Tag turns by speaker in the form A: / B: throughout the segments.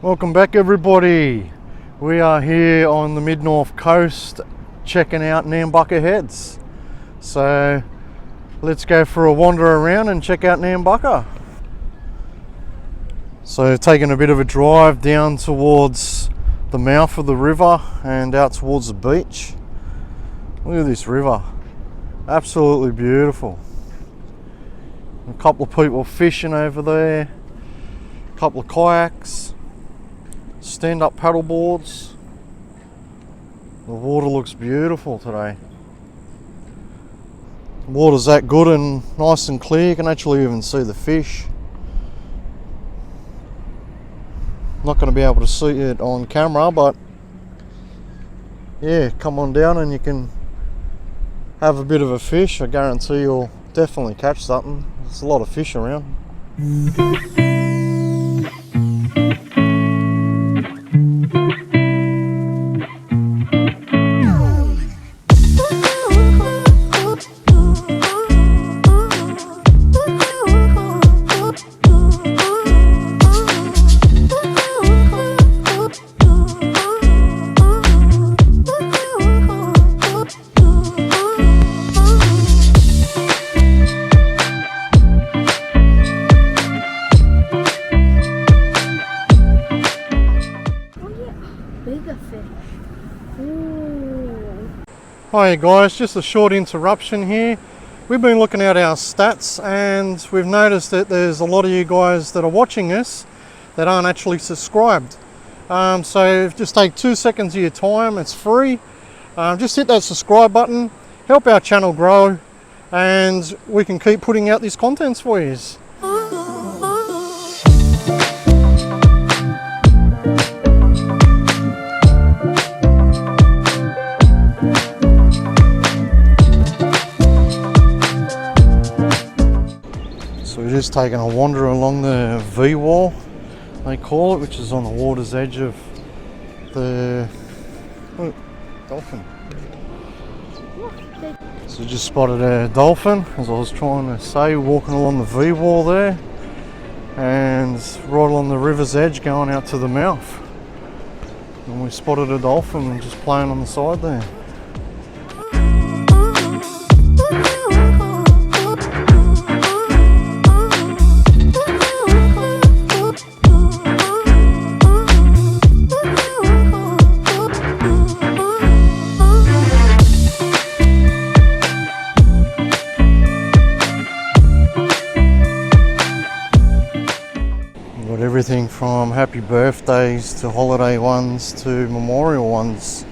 A: Welcome back everybody. We are here on the mid-north coast checking out Nambucca Heads. So let's go for a wander around and check out Nambucca. So taking a bit of a drive down towards the mouth of the river and out towards the beach. Look at this river, absolutely beautiful. A couple of people fishing over there, a couple of kayaks, stand-up paddle boards. The water looks beautiful today. The water's that good and nice and clear, you can actually even see the fish. Not going to be able to see it on camera, but yeah, come on down and you can have a bit of a fish. I guarantee you'll definitely catch something. There's a lot of fish around. Hi guys, just a short interruption here. We've been looking at our stats and we've noticed that there's a lot of you guys that are watching this that aren't actually subscribed. So just take 2 seconds of your time, it's free. Just hit that subscribe button, help our channel grow, and we can keep putting out these contents for you. So we're just taking a wander along the V-wall, they call it, which is on the water's edge of the dolphin. So we just spotted a dolphin, as I was trying to say, walking along the V-wall there, and right along the river's edge going out to the mouth. And we spotted a dolphin just playing on the side there. Everything from happy birthdays to holiday ones to memorial ones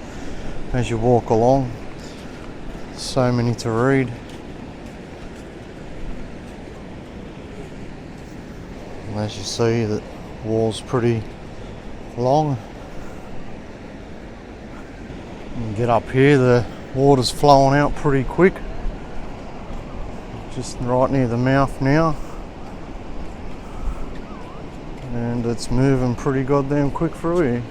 A: as you walk along. So many to read. And as you see, the wall's pretty long. And get up here, the water's flowing out pretty quick. Just right near the mouth now. And it's moving pretty goddamn quick through here.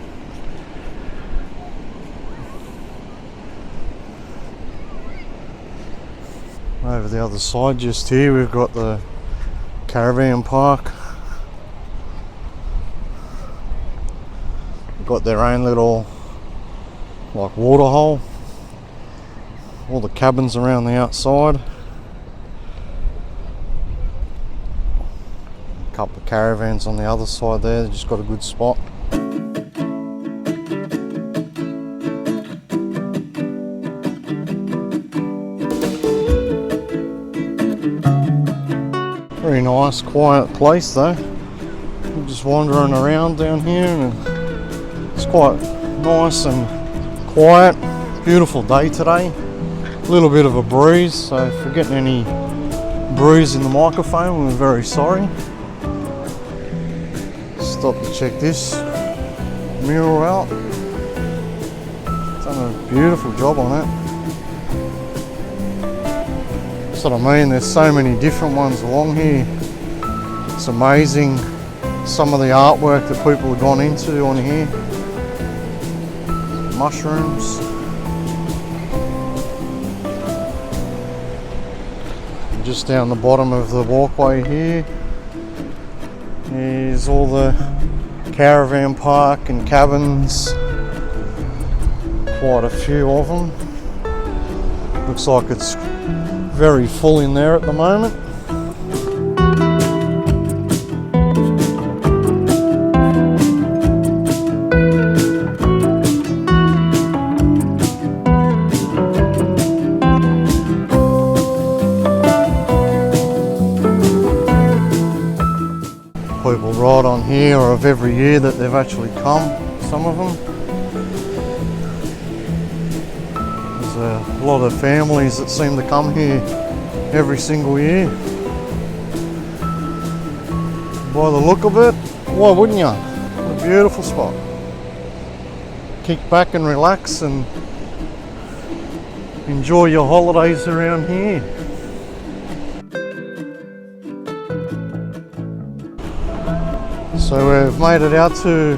A: Over the other side just here we've got the caravan park. They've got their own little like water hole. All the cabins around the outside. Couple of caravans on the other side there, they just got a good spot. Very nice, quiet place though. We're just wandering around down here and it's quite nice and quiet. Beautiful day today. A little bit of a breeze, so if we're getting any breeze in the microphone, we're very sorry. Stop to check this mural out. Done a beautiful job on it. That's what I mean, there's so many different ones along here. It's amazing some of the artwork that people have gone into on here. Mushrooms. Just down the bottom of the walkway here is all the caravan park and cabins. Quite a few of them. Looks like it's very full in there at the moment. People ride on here of every year that they've actually come, some of them. There's a lot of families that seem to come here every single year. By the look of it, why wouldn't you? What a beautiful spot. Kick back and relax and enjoy your holidays around here. So we've made it out to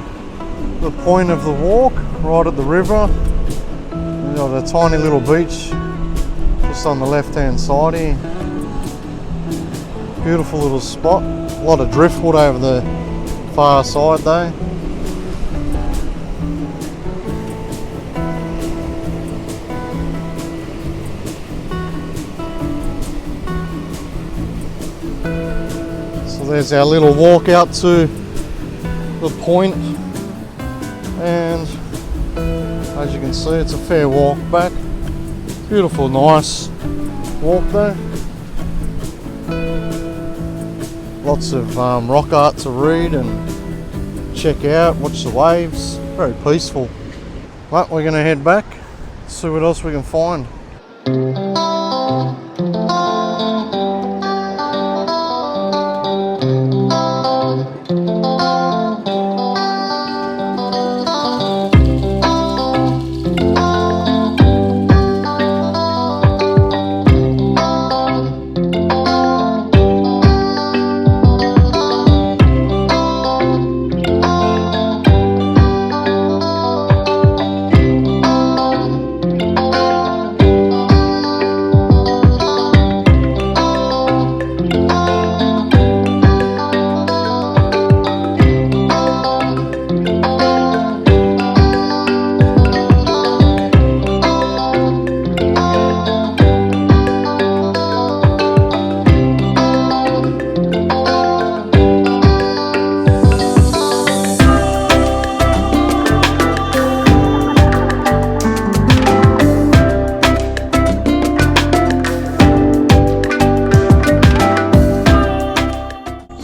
A: the point of the walk, right at the river. We've got a tiny little beach just on the left hand side here. Beautiful little spot. A lot of driftwood over the far side though. So there's our little walk out to the point, and as you can see, it's a fair walk back. Beautiful, nice walk though. Lots of rock art to read and check out, watch the waves. Very peaceful. But we're going to head back, see what else we can find.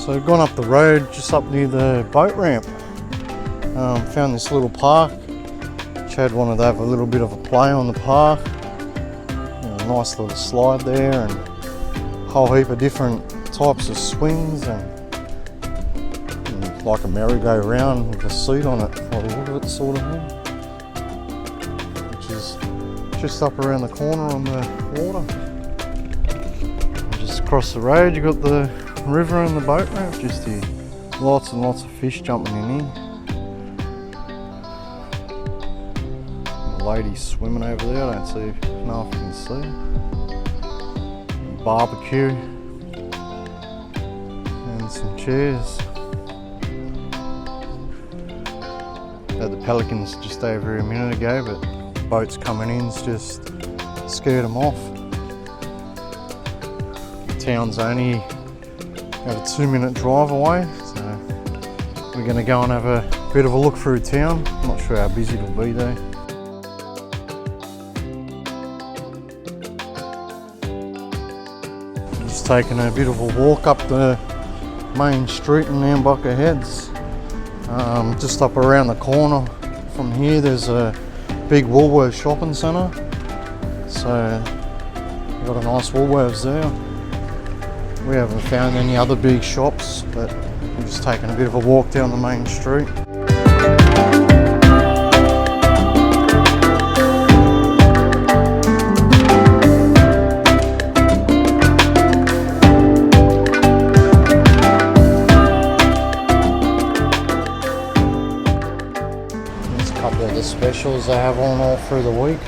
A: So gone up the road, just up near the boat ramp. Found this little park. Chad wanted to have a little bit of a play on the park. Nice little slide there and a whole heap of different types of swings and like a merry-go-round with a seat on it by the look of it, sort of thing. Which is just up around the corner on the water. Just across the road you got the river and the boat ramp just here. Lots and lots of fish jumping in here. The lady's swimming over there, I don't know if you can see. Barbecue and some chairs. Had the pelicans just over a minute ago, but boats coming in's just scared them off. The town's only about a 2-minute drive away, so we're going to go and have a bit of a look through town. I'm not sure how busy it'll be though. Just taking a bit of a walk up the main street in Nambucca Heads. Just up around the corner from here there's a big Woolworths shopping centre, so we've got a nice Woolworths there. We haven't found any other big shops, but we're just taking a bit of a walk down the main street. There's a couple of the specials they have on all through the week.